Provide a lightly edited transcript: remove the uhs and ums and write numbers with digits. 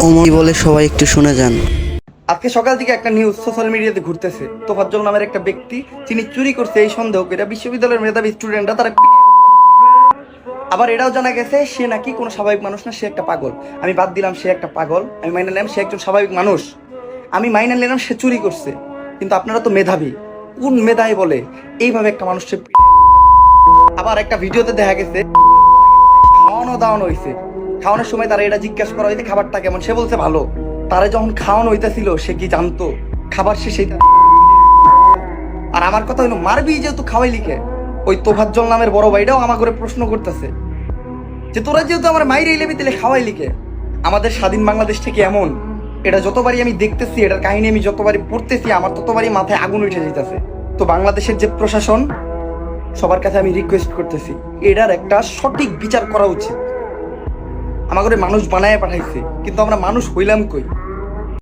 ওমর বলে সবাই একটু শুনে যান। আজকে সকাল থেকে একটা নিউজ সোশ্যাল মিডিয়াতে ঘুরতেছে। তোফাজ্জল নামের একটা ব্যক্তি, যিনি চুরি করছে এই সন্দেহ করে বিশ্ববিদ্যালয়ের মেধাবী স্টুডেন্টরা তারা। আবার এটাও জানা গেছে সে নাকি কোনো স্বাভাবিক মানুষ না, সে একটা পাগল। আমি বাদ দিলাম সে একটা পাগল, আমি মাইনে নিলাম সে একজন স্বাভাবিক মানুষ, আমি মাইনে নিলাম সে চুরি করছে। কিন্তু আপনারা তো মেধাবী, কোন মেধায় বলে এইভাবে একটা মানুষকে। আবার একটা ভিডিওতে দেখা গেছে খাওয়ানো দাওয়ানো হয়েছে, খাওয়ানোর সময় তারা এটা জিজ্ঞাসা করা হয়েছে খাবারটা কেমন, সে বলছে ভালো। তারা যখন খাওয়ানো হইতেছিল সে কি জানতো খাবার শেষে। আর আমার কথা হইলো মারবি যেহেতু খাওয়াই লিখে, ওই তোফাজ্জল নামের বড় ভাইটাও আমার করে প্রশ্ন করতেছে যে তোরা যেহেতু আমার মাইরে ইলেবি দিলে খাওয়াই লিখে। আমাদের স্বাধীন বাংলাদেশ থেকে এমন, এটা যতবারই আমি দেখতেছি, এটার কাহিনী আমি যতবারই পড়তেছি, আমার ততবারই মাথায় আগুন উঠে যেতেছে। তো বাংলাদেশের যে প্রশাসন, সবার কাছে আমি রিকোয়েস্ট করতেছি, এটার একটা সঠিক বিচার করা উচিত। আমাদের মানুষ বানায় পাঠাইছে, কিন্তু আমরা মানুষ হইলাম কই?